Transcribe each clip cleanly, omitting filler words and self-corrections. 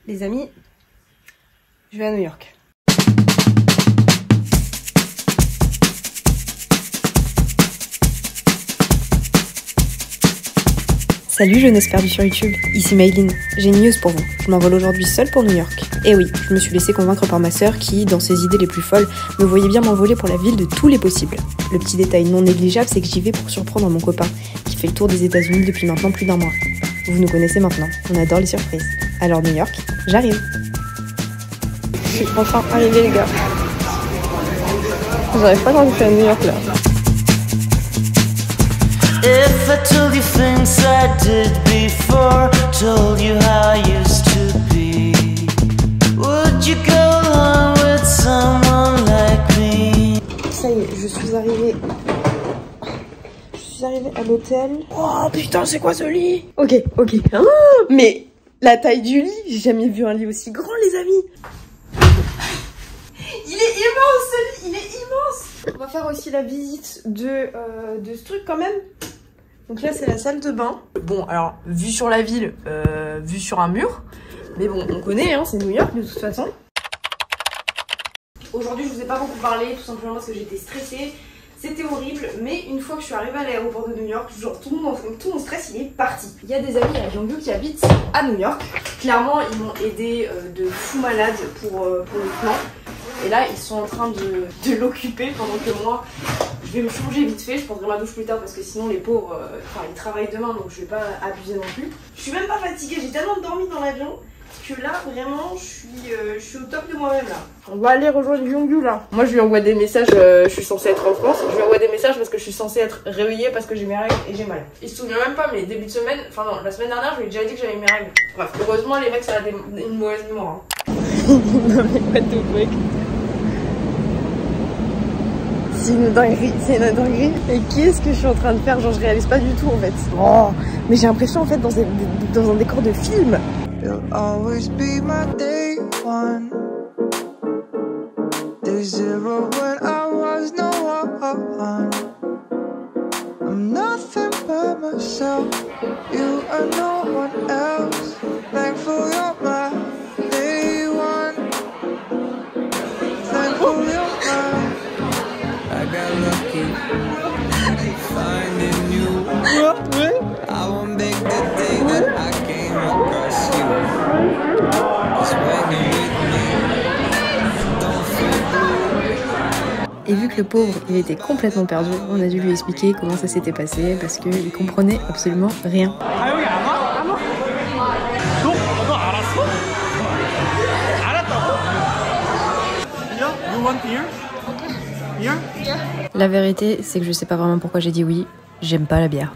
Les amis, je vais à New York. Salut jeunesse perdue sur YouTube, ici Maylin. J'ai une news pour vous. Je m'envole aujourd'hui seule pour New York. Et oui, je me suis laissée convaincre par ma sœur qui, dans ses idées les plus folles, me voyait bien m'envoler pour la ville de tous les possibles. Le petit détail non négligeable, c'est que j'y vais pour surprendre mon copain, qui fait le tour des États-Unis depuis maintenant plus d'1 mois. Vous nous connaissez maintenant, on adore les surprises. Alors New York, j'arrive. Je suis enfin arrivée les gars. J'arrive pas quand je suis à New York là. If I told you things I did before, told you how I used to be, would you go along with someone like me? Ça y est, je suis arrivée à l'hôtel. Oh putain, c'est quoi ce lit? Ok. Mais la taille du lit, j'ai jamais vu un lit aussi grand les amis. Il est immense ce lit, il est immense. On va faire aussi la visite de ce truc quand même. Donc là c'est la salle de bain. Bon alors vue sur la ville, vue sur un mur. Mais bon on connaît hein, c'est New York de toute façon. Aujourd'hui je vous ai pas beaucoup parlé tout simplement parce que j'étais stressée. C'était horrible, mais une fois que je suis arrivée à l'aéroport de New York, genre tout mon stress il est parti. Il y a des amis à Gyeongju qui habitent à New York. Clairement ils m'ont aidé de fou malade pour le plan. Et là ils sont en train de l'occuper pendant que moi je vais me changer vite fait. Je prendrai ma douche plus tard parce que sinon les pauvres, ils travaillent demain donc je vais pas abuser non plus. Je suis même pas fatiguée, j'ai tellement dormi dans l'avion que là vraiment je suis au top de moi-même là. On va aller rejoindre Gyeongju là. Moi je lui envoie des messages, je suis censée être en France. Je lui envoie des messages parce que je suis censée être réveillée parce que j'ai mes règles et j'ai mal. Il se souvient même pas mais début de semaine, enfin non, la semaine dernière je lui ai déjà dit que j'avais mes règles. Bref, heureusement les mecs ça a une mauvaise mémoire. Hein. Non mais what the fuck. C'est une dinguerie, Et qu'est-ce que je suis en train de faire? Genre je réalise pas du tout en fait. Oh, mais j'ai l'impression en fait dans un décor de film. You'll always be my day one. Day zero when I was no one. I'm nothing but myself. You are no one else. Thankful you're my day one. Thankful you're my. I got lucky finding you. I won't make the day that I came across you. 'Cause when you're with me, don't feel blue. Et vu que le pauvre il était complètement perdu, on a dû lui expliquer comment ça s'était passé parce qu'il comprenait absolument rien. La vérité, c'est que je sais pas vraiment pourquoi j'ai dit oui, j'aime pas la bière.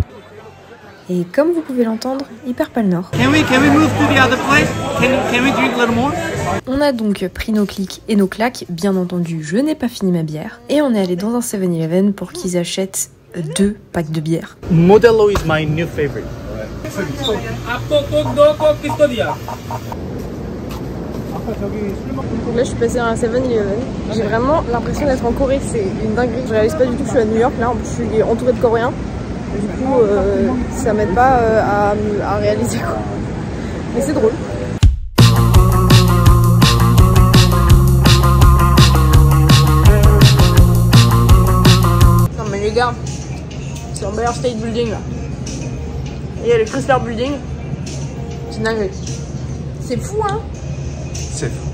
Et comme vous pouvez l'entendre, il perd pas le nord. On a donc pris nos clics et nos claques, bien entendu je n'ai pas fini ma bière, et on est allé dans un 7-Eleven pour qu'ils achètent 2 packs de bière. Modelo is my new favorite. Donc là je suis passée dans un 7-Eleven, j'ai vraiment l'impression d'être en Corée, c'est une dinguerie. Je réalise pas du tout que je suis à New York, là en plus je suis entourée de Coréens. Du coup ça m'aide pas à réaliser quoi. Mais c'est drôle. Non mais les gars, c'est l'Empire State Building là. Et il y a le Chrysler Building. C'est dingue. C'est fou hein. C'est fou.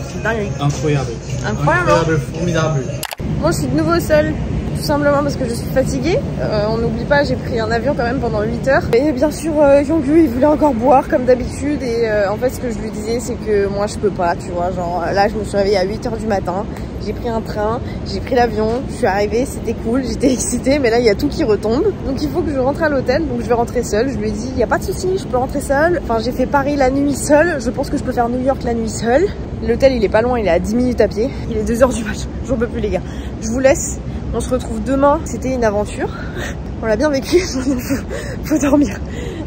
C'est dingue. Incroyable. Incroyable. Formidable. Moi je suis de nouveau seule. Tout simplement parce que je suis fatiguée. On n'oublie pas, j'ai pris un avion quand même pendant 8 heures. Et bien sûr, Gyeongju, il voulait encore boire comme d'habitude. Et en fait, ce que je lui disais, c'est que moi, je peux pas, tu vois. Genre, là, je me suis réveillée à 8 heures du matin. J'ai pris un train, j'ai pris l'avion. Je suis arrivée, c'était cool, j'étais excitée. Mais là, il y a tout qui retombe. Donc, il faut que je rentre à l'hôtel. Donc, je vais rentrer seule. Je lui ai dit, il n'y a pas de souci, je peux rentrer seule. Enfin, j'ai fait Paris la nuit seule. Je pense que je peux faire New York la nuit seule. L'hôtel, il est pas loin, il est à 10 minutes à pied. Il est 2 heures du match. J'en peux plus, les gars. Je vous laisse. On se retrouve demain, c'était une aventure. On l'a bien vécu, faut dormir.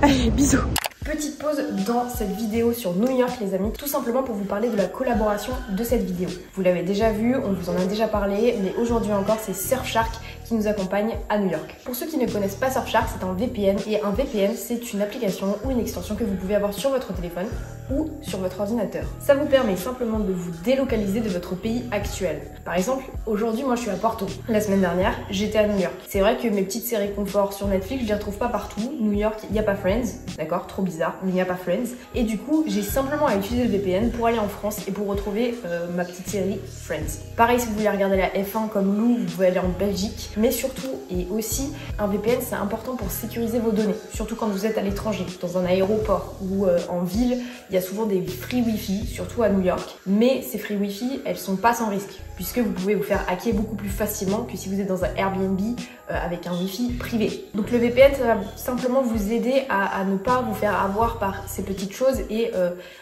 Allez, bisous. Petite pause dans cette vidéo sur New York les amis, tout simplement pour vous parler de la collaboration de cette vidéo. Vous l'avez déjà vu, on vous en a déjà parlé, mais aujourd'hui encore c'est Surfshark qui nous accompagne à New York. Pour ceux qui ne connaissent pas Surfshark, c'est un VPN et un VPN c'est une application ou une extension que vous pouvez avoir sur votre téléphone ou sur votre ordinateur. Ça vous permet simplement de vous délocaliser de votre pays actuel. Par exemple, aujourd'hui moi je suis à Porto. La semaine dernière, j'étais à New York. C'est vrai que mes petites séries confort sur Netflix, je les retrouve pas partout. New York, il n'y a pas Friends, d'accord, trop bizarre, mais il n'y a pas Friends. Et du coup, j'ai simplement à utiliser le VPN pour aller en France et pour retrouver ma petite série Friends. Pareil, si vous voulez regarder la F1 comme Lou, vous pouvez aller en Belgique. Mais surtout, et aussi, un VPN c'est important pour sécuriser vos données. Surtout quand vous êtes à l'étranger, dans un aéroport ou en ville, il y a souvent des free wifi, surtout à New York. Mais ces free wifi, elles sont pas sans risque, puisque vous pouvez vous faire hacker beaucoup plus facilement que si vous êtes dans un Airbnb avec un wifi privé. Donc le VPN, ça va simplement vous aider à ne pas vous faire avoir par ces petites choses et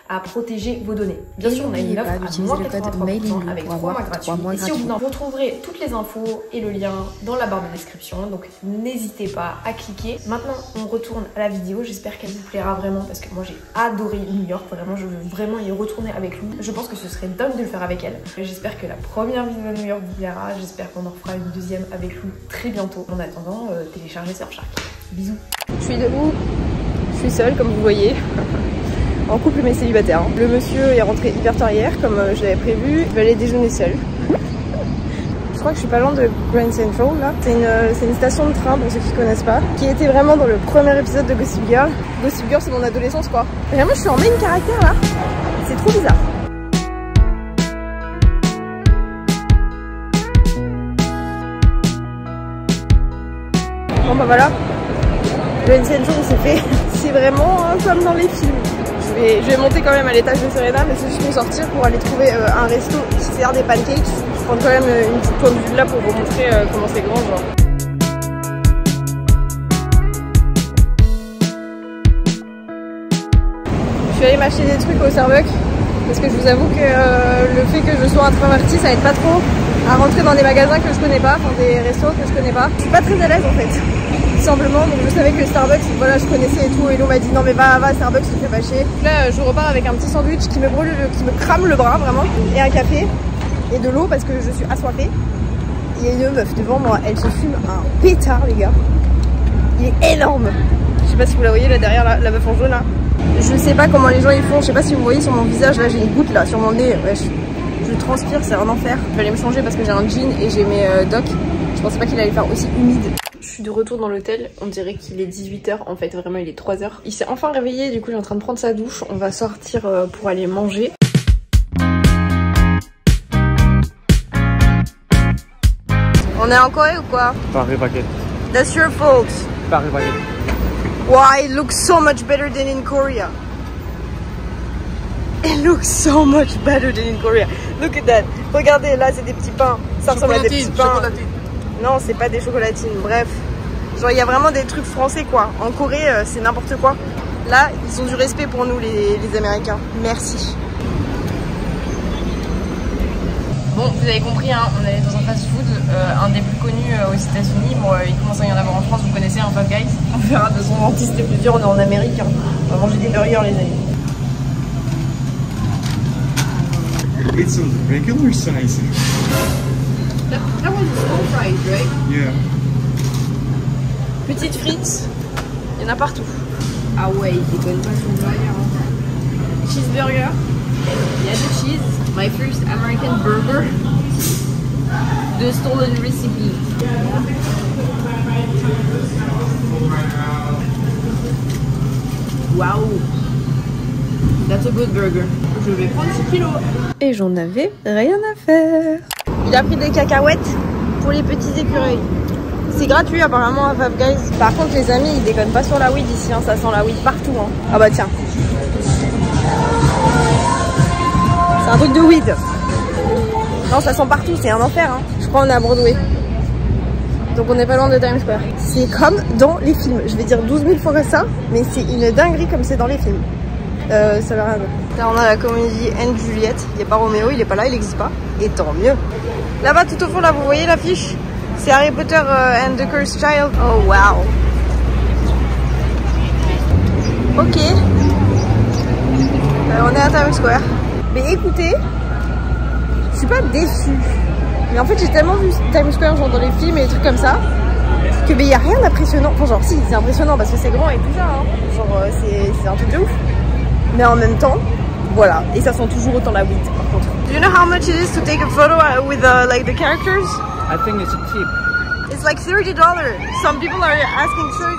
à protéger vos données. Bien sûr, on a une offre à moins 83% avec 3 mois gratuits. Et si vous retrouverez toutes les infos et le lien dans la barre de description, donc n'hésitez pas à cliquer. Maintenant, on retourne à la vidéo. J'espère qu'elle vous plaira vraiment parce que moi j'ai adoré New York. Vraiment, je veux vraiment y retourner avec lui. Je pense que ce serait dingue de le faire avec elle. J'espère que la première vidéo à New York vous plaira. J'espère qu'on en fera une deuxième avec lui très bientôt. En attendant, téléchargez Surfshark. Bisous. Je suis debout, je suis seule comme vous voyez. En couple mais célibataire. Le monsieur est rentré hyper tard hier comme je l'avais prévu. Je vais aller déjeuner seule. Je crois que je suis pas loin de Grand Central là. C'est une station de train pour ceux qui connaissent pas. Qui était vraiment dans le premier épisode de Gossip Girl. Gossip Girl c'est mon adolescence quoi. Vraiment je suis en main caractère là. C'est trop bizarre. Bon bah voilà. Grand Central c'est fait. C'est vraiment comme dans les films. Je vais monter quand même à l'étage de Serena, mais c'est juste pour sortir pour aller trouver un resto qui sert des pancakes. Je prends quand même une petite point de vue de là pour vous montrer comment c'est grand genre. Je suis allée m'acheter des trucs au Starbucks parce que je vous avoue que le fait que je sois introvertie ça aide pas trop à rentrer dans des magasins que je connais pas, enfin des restos que je connais pas. Je suis pas très à l'aise en fait. Simplement, donc je savais que Starbucks, voilà, je connaissais et tout, et l'on m'a dit non mais va Starbucks, ça fait pas chier. Là je repars avec un petit sandwich qui me brûle, qui me crame le bras vraiment, et un café, et de l'eau parce que je suis assoiffée. Il y a une meuf devant moi, elle se fume un pétard les gars. Il est énorme. Je sais pas si vous la voyez là derrière, la meuf en jaune là. Je sais pas comment les gens ils font, je sais pas si vous voyez sur mon visage, là j'ai une goutte là sur mon nez, ouais, je transpire, c'est un enfer. Je vais aller me changer parce que j'ai un jean et j'ai mes docks. Je pensais pas qu'il allait faire aussi humide. Je suis de retour dans l'hôtel, on dirait qu'il est 18 h, en fait vraiment il est 3 h. Il s'est enfin réveillé, du coup il est en train de prendre sa douche, on va sortir pour aller manger. On est en Corée ou quoi? Paris Baguette. That's your fault. Paris Baguette. Why? It looks so much better than in Korea. It looks so much better than in Korea. Look at that. Regardez, là c'est des petits pains. Ça ressemble à des petits pains. Non, c'est pas des chocolatines, bref. Genre, il y a vraiment des trucs français, quoi. En Corée, c'est n'importe quoi. Là, ils ont du respect pour nous, les Américains. Merci. Bon, vous avez compris, hein, on est dans un fast-food, un des plus connus aux États-Unis. Bon, il commence à y en avoir en France, vous connaissez, un Five Guys. On verra de son dentiste le plus dur, on est en Amérique. Hein. On va manger des burgers, les amis. It's a regular size. That was small fries, right? Yeah. Petites frites, il y en a partout. Ah ouais, il déconne pas son burger. Cheeseburger. Il y a du cheese. My first American burger. The stolen recipe. Wow. That's a good burger. Je vais prendre 6 kilos. Et j'en avais rien à faire. Il a pris des cacahuètes pour les petits écureuils. C'est gratuit apparemment à Five Guys. Par contre les amis ils déconnent pas sur la weed ici, hein. Ça sent la weed partout. Hein. Ah bah tiens. C'est un truc de weed. Non ça sent partout, c'est un enfer. Hein. Je crois qu'on est à Broadway. Donc on n'est pas loin de Times Square. C'est comme dans les films. Je vais dire 12 000 fois ça, mais c'est une dinguerie comme c'est dans les films. Ça va rien. Là on a la comédie Anne Juliette. Il n'y a pas Roméo, il est pas là, il n'existe pas. Et tant mieux. Là-bas tout au fond là vous voyez l'affiche? C'est Harry Potter and the Cursed Child. Oh wow. Ok. On est à Times Square. Mais écoutez, je suis pas déçue. Mais en fait j'ai tellement vu Times Square genre dans les films et des trucs comme ça que il y a rien d'impressionnant. Enfin genre si c'est impressionnant parce que c'est grand et tout ça hein. Genre c'est un truc de ouf. Mais en même temps voilà, et ça sent toujours autant la weed par contre. Do you know how much it is to take a photo with like the characters? I think it's a tip. It's like $30. Some people are asking $30.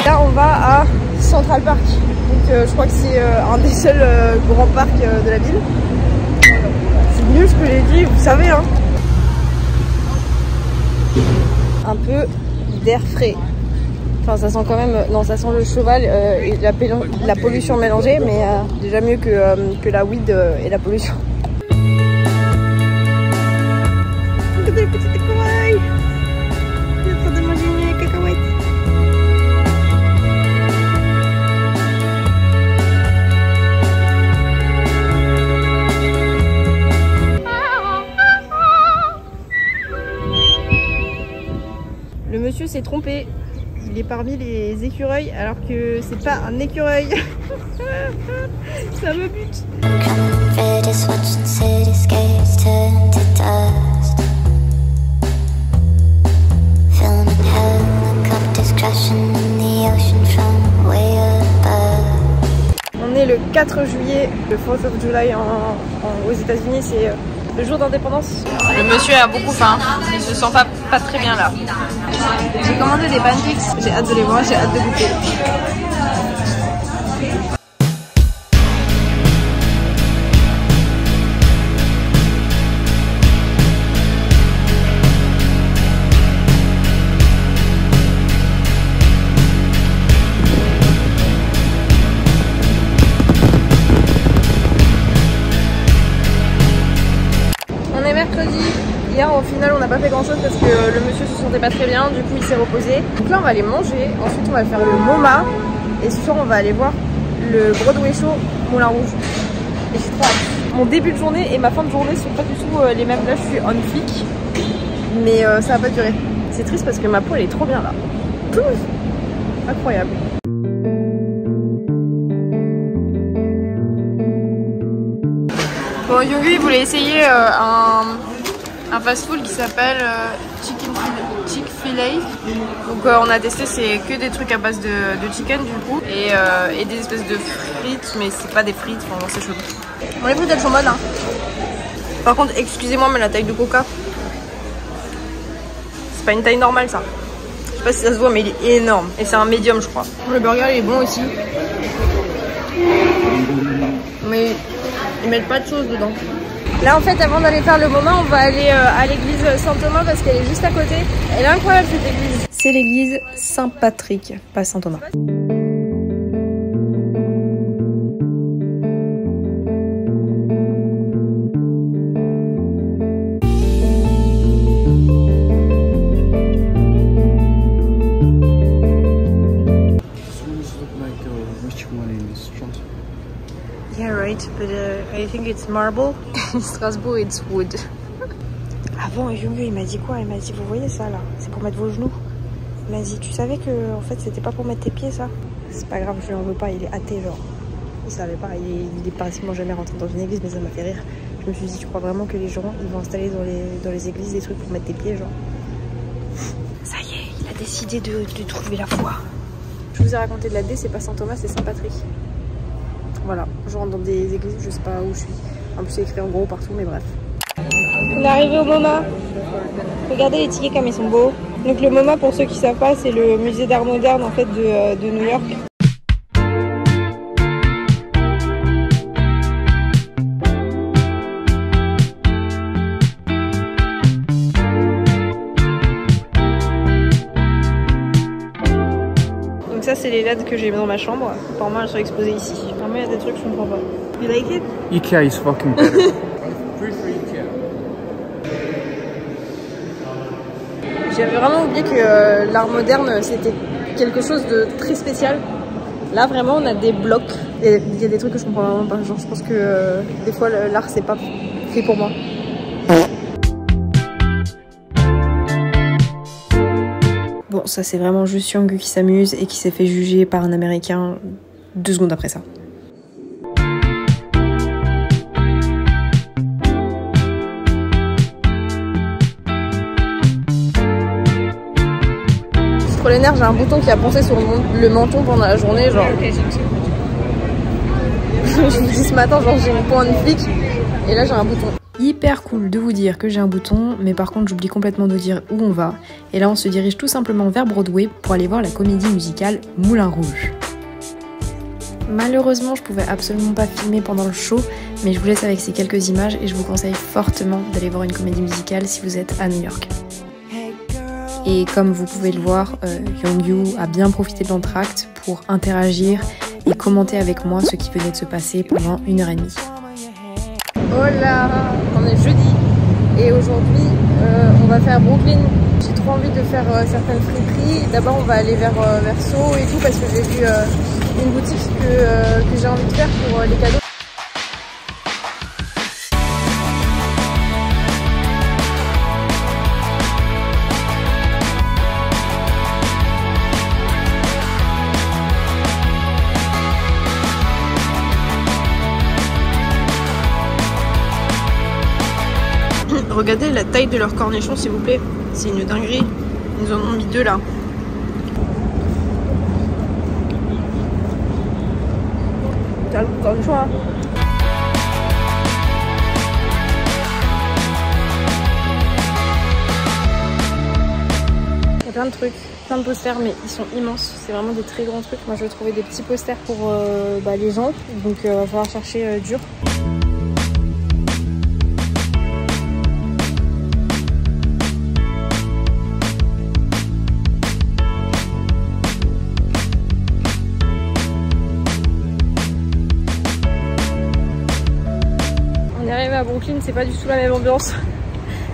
Là on va à Central Park, donc je crois que c'est un des seuls grands parcs de la ville. C'est mieux ce que j'ai dit, vous savez hein. Un peu d'air frais. Enfin ça sent quand même, non ça sent le cheval et la pollution mélangée, mais déjà mieux que la weed et la pollution. Regardez les petites écureuils. Il est en train de manger une cacahuète. Le monsieur s'est trompé. Il est parmi les écureuils alors que c'est pas un écureuil. Ça me bute. On est le 4 juillet, le 4th of July aux États-Unis, c'est le jour d'indépendance. Le monsieur a beaucoup faim, il se sent pas très bien là. J'ai commandé des pancakes, j'ai hâte de les voir, j'ai hâte de goûter. On est mercredi. Hier au final on n'a pas fait grand chose parce que le monsieur se sentait pas très bien, du coup il s'est reposé. Donc là on va aller manger, ensuite on va faire le MoMA et ce soir on va aller voir le Broadway Show Moulin Rouge. Et je suis trop hâte. Mon début de journée et ma fin de journée sont pas du tout les mêmes. Là je suis on flic, mais ça va pas durer. C'est triste parce que ma peau elle est trop bien là. Pouf, incroyable. Bon, Young il voulait essayer un fast-food qui s'appelle Chick-fil-A. Donc on a testé, c'est que des trucs à base de chicken du coup et des espèces de frites, mais c'est pas des frites, enfin c'est chaud. Bon, les frites elles sont bonnes hein. Par contre excusez-moi mais la taille de Coca, c'est pas une taille normale ça. Je sais pas si ça se voit mais il est énorme et c'est un médium je crois. Le burger il est bon aussi, mais ils mettent pas de choses dedans. Là en fait avant d'aller faire le MoMA on va aller à l'église Saint-Thomas parce qu'elle est juste à côté. Elle est incroyable cette église. C'est l'église Saint-Patrick, pas Saint-Thomas. Yeah, right, but I think it's marble. In Strasbourg, it's wood. Avant, Junge, il m'a dit quoi? Il m'a dit, vous voyez ça là? C'est pour mettre vos genoux. Il m'a dit, tu savais que en fait c'était pas pour mettre tes pieds ça? C'est pas grave, je lui en veux pas, il est athée genre. Il savait pas, il est pratiquement jamais rentré dans une église, mais ça m'a fait rire. Je me suis dit, tu crois vraiment que les gens ils vont installer dans les églises des trucs pour mettre tes pieds genre? Ça y est, il a décidé de trouver la foi. Je vous ai raconté de la D, c'est pas Saint-Thomas, c'est Saint-Patrick. Voilà, je rentre dans des églises, je sais pas où je suis. En plus c'est écrit en gros partout, mais bref. On est arrivé au MoMA. Regardez les tickets comme ils sont beaux. Donc le MoMA, pour ceux qui savent pas, c'est le musée d'art moderne en fait de New York. Donc ça c'est les LED que j'ai mis dans ma chambre. Apparemment elles sont exposées ici. Apparemment il y a des trucs que je comprends pas. You like it? Ikea is fucking better. J'avais vraiment oublié que l'art moderne c'était quelque chose de très spécial. Là vraiment on a des blocs. Il y a des trucs que je comprends vraiment pas. Genre je pense que des fois l'art c'est pas fait pour moi. Bon ça c'est vraiment juste Young qui s'amuse et qui s'est fait juger par un américain 2 secondes après ça. Trop les nerfs, j'ai un bouton qui a poncé sur le menton pendant la journée, genre. Je vous dis ce matin, genre j'ai une pointe de flic et là j'ai un bouton. Hyper cool de vous dire que j'ai un bouton, mais par contre j'oublie complètement de dire où on va. Et là on se dirige tout simplement vers Broadway pour aller voir la comédie musicale Moulin Rouge. Malheureusement je pouvais absolument pas filmer pendant le show, mais je vous laisse avec ces quelques images et je vous conseille fortement d'aller voir une comédie musicale si vous êtes à New York. Et comme vous pouvez le voir, Youngyu a bien profité de l'entracte pour interagir et commenter avec moi ce qui venait de se passer pendant 1h30. Hola, on est jeudi et aujourd'hui on va faire Brooklyn. J'ai trop envie de faire certaines friperies. D'abord on va aller vers Soho et tout parce que j'ai vu une boutique que j'ai envie de faire pour les cadeaux. Regardez la taille de leurs cornichons s'il vous plaît, c'est une dinguerie, ils nous en ont mis 2 là. T'as le cornichon hein. Il y a plein de trucs, plein de posters mais ils sont immenses, c'est vraiment des très grands trucs. Moi je vais trouver des petits posters pour les gens, donc il va falloir chercher dur. À Brooklyn, c'est pas du tout la même ambiance.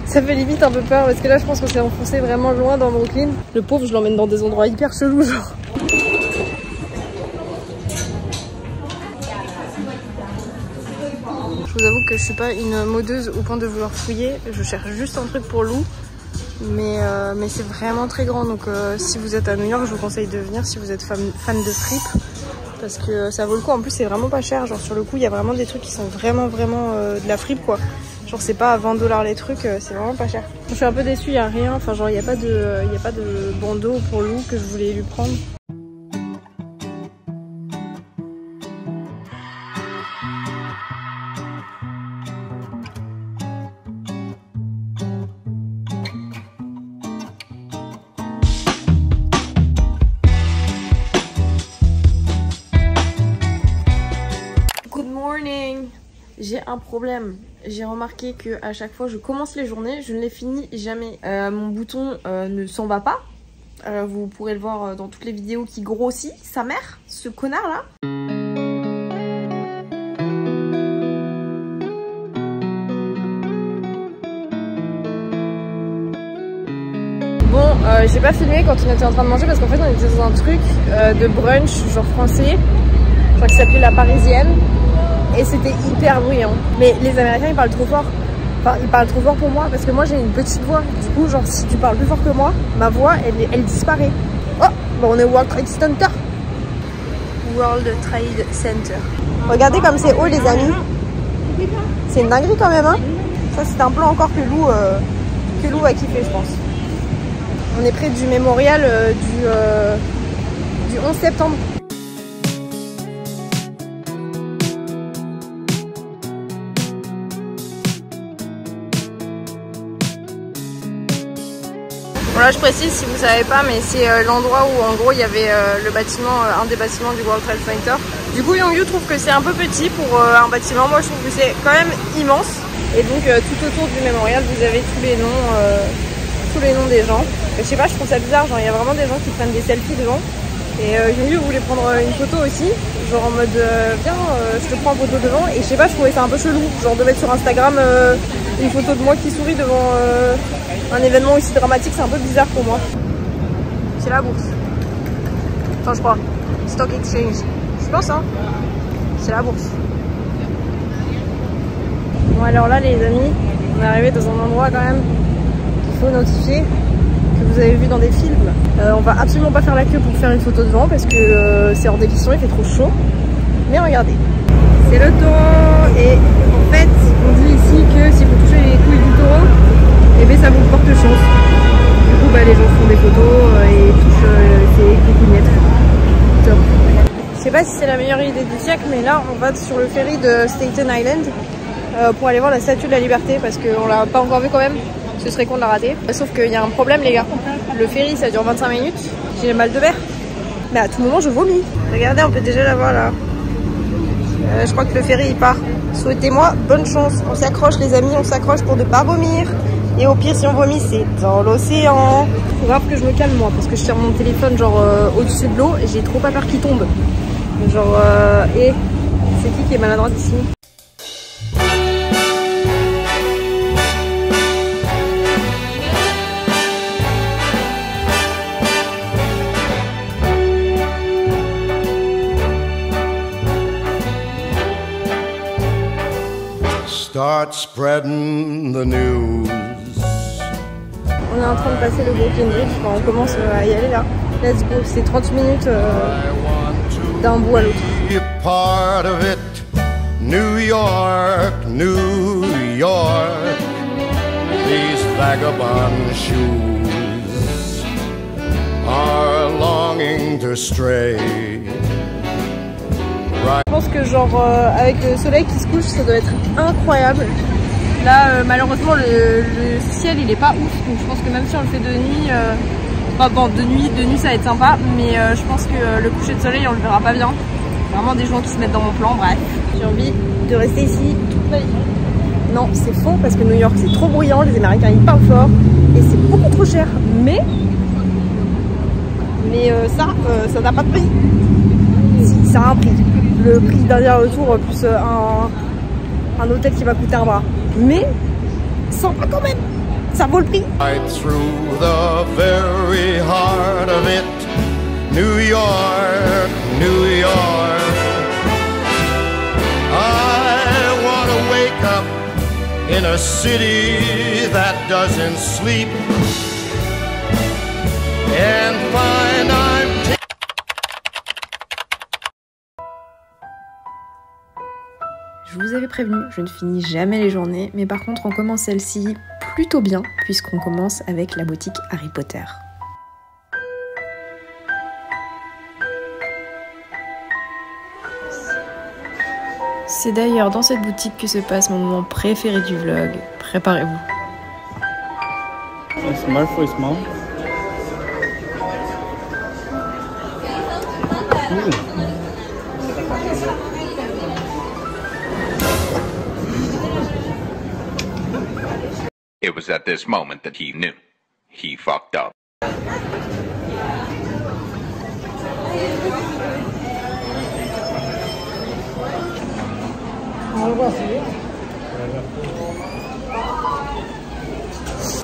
Ça fait limite un peu peur parce que là je pense qu'on s'est enfoncé vraiment loin dans Brooklyn. Le pauvre je l'emmène dans des endroits hyper chelous genre. Je vous avoue que je suis pas une modeuse au point de vouloir fouiller. Je cherche juste un truc pour Lou. Mais c'est vraiment très grand donc si vous êtes à New York je vous conseille de venir si vous êtes fan de fripe. Parce que ça vaut le coup, en plus c'est vraiment pas cher, genre sur le coup il y a vraiment des trucs qui sont vraiment de la fripe quoi. Genre c'est pas à 20 $ les trucs, c'est vraiment pas cher. Je suis un peu déçue, il y a rien, enfin genre il y a pas de bandeau pour Lou que je voulais lui prendre. J'ai un problème, j'ai remarqué que à chaque fois je commence les journées, je ne les finis jamais. Mon bouton ne s'en va pas, vous pourrez le voir dans toutes les vidéos qui grossit, sa mère, ce connard là. Bon, j'ai pas filmé quand on était en train de manger parce qu'en fait on était dans un truc de brunch genre français, je crois que ça s'appelait La Parisienne. Et c'était hyper bruyant. Mais les Américains ils parlent trop fort. Enfin ils parlent trop fort pour moi parce que moi j'ai une petite voix. Du coup genre si tu parles plus fort que moi, ma voix elle disparaît. Oh bah on est au World Trade Center. World Trade Center. Regardez comme c'est haut les amis. C'est une dinguerie quand même hein. Ça c'est un plan encore que Lou va kiffer je pense. On est près du mémorial du 11 septembre. Voilà, je précise si vous savez pas, mais c'est l'endroit où en gros il y avait le bâtiment, un des bâtiments du World Trade Center. Du coup Youngyu trouve que c'est un peu petit pour un bâtiment, moi je trouve que c'est quand même immense. Et donc tout autour du mémorial vous avez tous les noms des gens. Et je sais pas, je trouve ça bizarre, genre il y a vraiment des gens qui prennent des selfies devant. Et Youngyu voulait prendre une photo aussi, genre en mode viens je te prends en photo devant. Et je sais pas, je trouvais ça un peu chelou, genre de mettre sur Instagram une photo de moi qui sourit devant un événement aussi dramatique, c'est un peu bizarre pour moi. C'est la bourse. Enfin je crois. Stock Exchange. Je pense hein. C'est la bourse. Bon alors là les amis, on est arrivé dans un endroit quand même qu'il faut notifier, que vous avez vu dans des films. On va absolument pas faire la queue pour faire une photo devant parce que c'est hors d'émission, il fait trop chaud. Mais regardez, c'est le taureau et en fait on dit ici que si vous touchez les couilles du taureau, et bien ça vous porte chance. Du coup bah, les gens font des photos et touchent ces coucougnettes. Top. Je sais pas si c'est la meilleure idée du siècle, mais là on va sur le ferry de Staten Island pour aller voir la statue de la liberté parce qu'on l'a pas encore vu quand même. Ce serait con de la rater. Sauf qu'il y a un problème les gars. Le ferry ça dure 25 minutes. J'ai mal de mer. Mais à tout moment je vomis. Regardez, on peut déjà la voir là. Je crois que le ferry il part. Souhaitez-moi bonne chance. On s'accroche les amis, on s'accroche pour ne pas vomir. Et au pire si on vomit c'est dans l'océan. Faut grave que je me calme moi parce que je tire mon téléphone genre au-dessus de l'eau et j'ai trop pas peur qu'il tombe. Genre et c'est qui est maladroite ici? Start spreading the news. On est en train de passer le Brooklyn Bridge, enfin, on commence à y aller là. Let's go, c'est 30 minutes d'un bout à l'autre. Part of it, New York, New York. These vagabond shoes are longing to stray. Je pense que genre avec le soleil qui se couche ça doit être incroyable. Là malheureusement le ciel il est pas ouf donc je pense que même si on le fait de nuit, enfin bon de nuit ça va être sympa mais je pense que le coucher de soleil on le verra pas bien. Vraiment des gens qui se mettent dans mon plan, bref. J'ai envie de rester ici toute ma vie. Non c'est faux parce que New York c'est trop bruyant, les Américains ils parlent fort et c'est beaucoup trop cher mais ça n'a pas de prix. Si, ça a un prix. Le prix d'un aller-retour plus un hôtel qui va coûter un bras. Mais sympa quand même. Ça vaut le prix. Right through the very heart of it, New York, New York. I want to wake up in a city that doesn't sleep and find I'm Je vous avais prévenu, je ne finis jamais les journées, mais par contre on commence celle-ci plutôt bien, puisqu'on commence avec la boutique Harry Potter. C'est d'ailleurs dans cette boutique que se passe mon moment préféré du vlog, préparez-vous. Malfoy's mom. It was at this moment that he knew. He fucked up.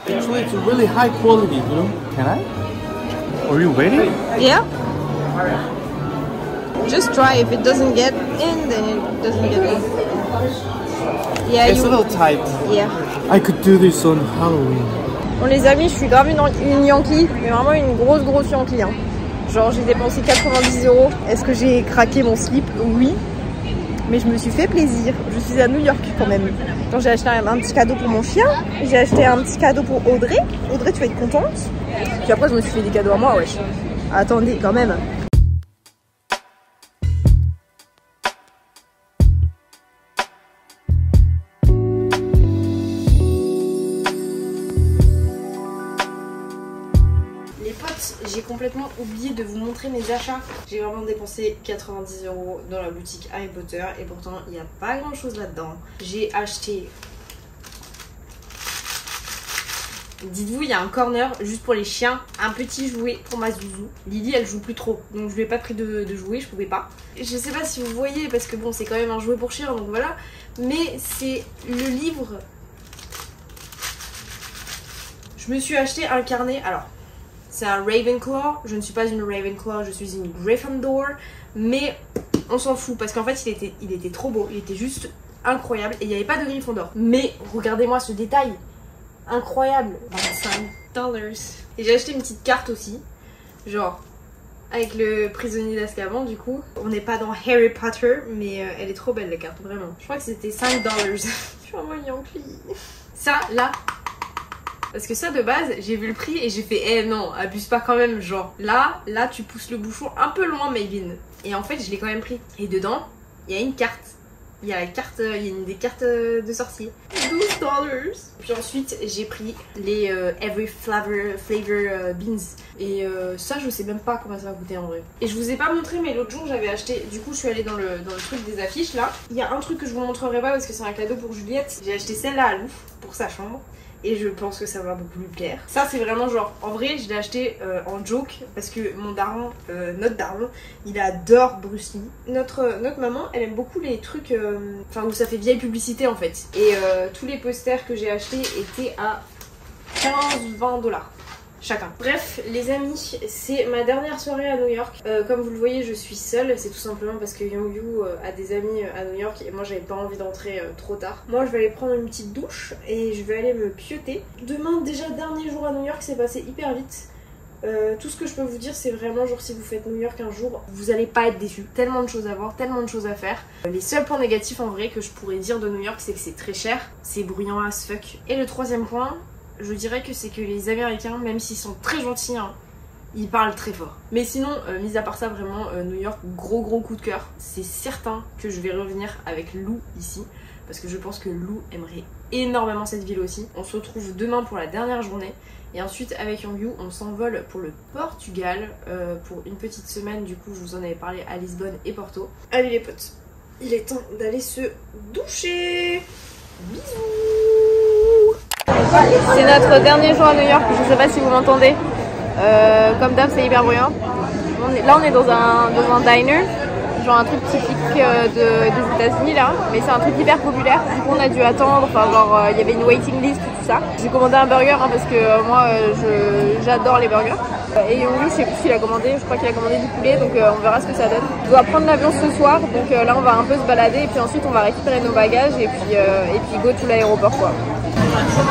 Actually, it's a really high quality, you know? Can I? Are you waiting? Yeah. Just try. If it doesn't get in, then it doesn't get in. Yeah, It's a little tight. Yeah. I could do this on Halloween. Bon les amis, je suis grave une Yankee, mais vraiment une grosse Yankee. Hein. Genre j'ai dépensé 90 €. Est-ce que j'ai craqué mon slip? Oui. Mais je me suis fait plaisir. Je suis à New York quand même. Genre j'ai acheté un petit cadeau pour mon chien. J'ai acheté un petit cadeau pour Audrey. Audrey, tu vas être contente. Puis après je me suis fait des cadeaux à moi, wesh. Attendez quand même. J'ai complètement oublié de vous montrer mes achats. J'ai vraiment dépensé 90 € dans la boutique Harry Potter et pourtant il n'y a pas grand chose là-dedans. J'ai acheté... Dites-vous, il y a un corner juste pour les chiens, un petit jouet pour ma Zouzou. Lily elle joue plus trop, donc je lui ai pas pris de jouet, je pouvais pas. Je sais pas si vous voyez parce que bon c'est quand même un jouet pour chien donc voilà. Mais c'est le livre. Je me suis acheté un carnet, alors... C'est un Ravenclaw, je ne suis pas une Ravenclaw, je suis une Gryffindor, mais on s'en fout parce qu'en fait il était trop beau, il était juste incroyable et il n'y avait pas de Gryffondor. Mais regardez-moi ce détail, incroyable, 25 $. Et j'ai acheté une petite carte aussi, genre avec le prisonnier d'Azkaban du coup. On n'est pas dans Harry Potter, mais elle est trop belle la carte, vraiment. Je crois que c'était 5 $. Je suis vraiment Yankee. Ça, là. Parce que ça de base, j'ai vu le prix et j'ai fait eh non, abuse pas quand même, genre là tu pousses le bouchon un peu loin Maybin. Et en fait je l'ai quand même pris. Et dedans, il y a une carte. Il y a une des cartes de sorcier. 12 $. Puis ensuite j'ai pris les Every Flavor Beans. Et ça je sais même pas combien ça va coûter en vrai. Et je vous ai pas montré mais l'autre jour j'avais acheté, du coup je suis allée dans le truc des affiches là. Il y a un truc que je vous montrerai pas parce que c'est un cadeau pour Juliette. J'ai acheté celle-là à Louf pour sa chambre. Et je pense que ça va beaucoup lui plaire. Ça c'est vraiment genre, en vrai je l'ai acheté en joke parce que mon daron, notre daron, il adore Bruce Lee. Notre maman elle aime beaucoup les trucs enfin où ça fait vieille publicité en fait. Et tous les posters que j'ai achetés étaient à 15-20 $ chacun. Bref les amis, c'est ma dernière soirée à New York. Comme vous le voyez je suis seule, c'est tout simplement parce que Youngyu a des amis à New York et moi j'avais pas envie d'entrer trop tard. Moi je vais aller prendre une petite douche et je vais aller me pioter. Demain déjà dernier jour à New York, c'est passé hyper vite. Tout ce que je peux vous dire c'est vraiment genre si vous faites New York un jour, vous allez pas être déçus. Tellement de choses à voir, tellement de choses à faire. Les seuls points négatifs en vrai que je pourrais dire de New York c'est que c'est très cher, c'est bruyant as fuck. Et le troisième point, je dirais que c'est que les Américains, même s'ils sont très gentils, hein, ils parlent très fort. Mais sinon, mis à part ça, vraiment, New York, gros coup de cœur. C'est certain que je vais revenir avec Lou ici, parce que je pense que Lou aimerait énormément cette ville aussi. On se retrouve demain pour la dernière journée, et ensuite avec Youngyu, on s'envole pour le Portugal, pour une petite semaine, du coup je vous en avais parlé à Lisbonne et Porto. Allez les potes, il est temps d'aller se doucher. Bisous. C'est notre dernier jour à New York, je sais pas si vous m'entendez. Comme d'hab c'est hyper bruyant. Là on est dans un diner, genre un truc typique des États-Unis là, mais c'est un truc hyper populaire. Du coup on a dû attendre, enfin genre il y avait une waiting list tout ça. J'ai commandé un burger hein, parce que moi j'adore les burgers. Et Youngyu je sais plus s'il a commandé, je crois qu'il a commandé du poulet, donc on verra ce que ça donne. On doit prendre l'avion ce soir, donc là on va un peu se balader et puis ensuite on va récupérer nos bagages et puis go to l'aéroport quoi.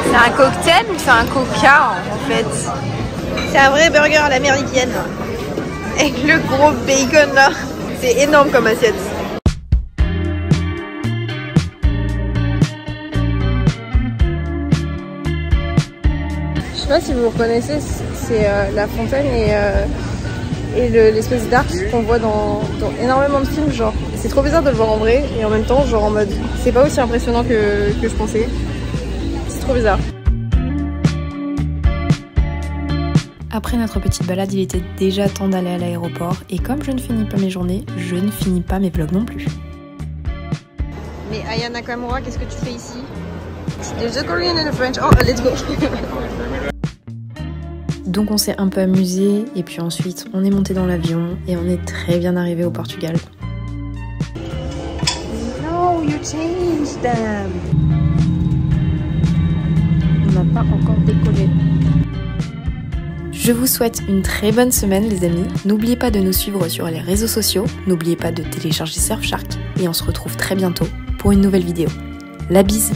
C'est un cocktail ou c'est un coca en fait? C'est un vrai burger à l'américaine. Avec le gros bacon là. C'est énorme comme assiette. Je sais pas si vous reconnaissez, c'est la fontaine et l'espèce d'arche qu'on voit dans énormément de films. Genre, c'est trop bizarre de le voir en vrai et en même temps, genre en mode, c'est pas aussi impressionnant que je pensais. C'est trop bizarre. Après notre petite balade, il était déjà temps d'aller à l'aéroport et comme je ne finis pas mes journées, je ne finis pas mes vlogs non plus. Mais Aya Nakamura, qu'est-ce que tu fais ici? There's a Korean and a French. Oh, let's go. Donc on s'est un peu amusé et puis ensuite on est monté dans l'avion et on est très bien arrivé au Portugal. No, you changed them. On n'a pas encore décollé. Je vous souhaite une très bonne semaine les amis. N'oubliez pas de nous suivre sur les réseaux sociaux. N'oubliez pas de télécharger Surfshark et on se retrouve très bientôt pour une nouvelle vidéo. La bise!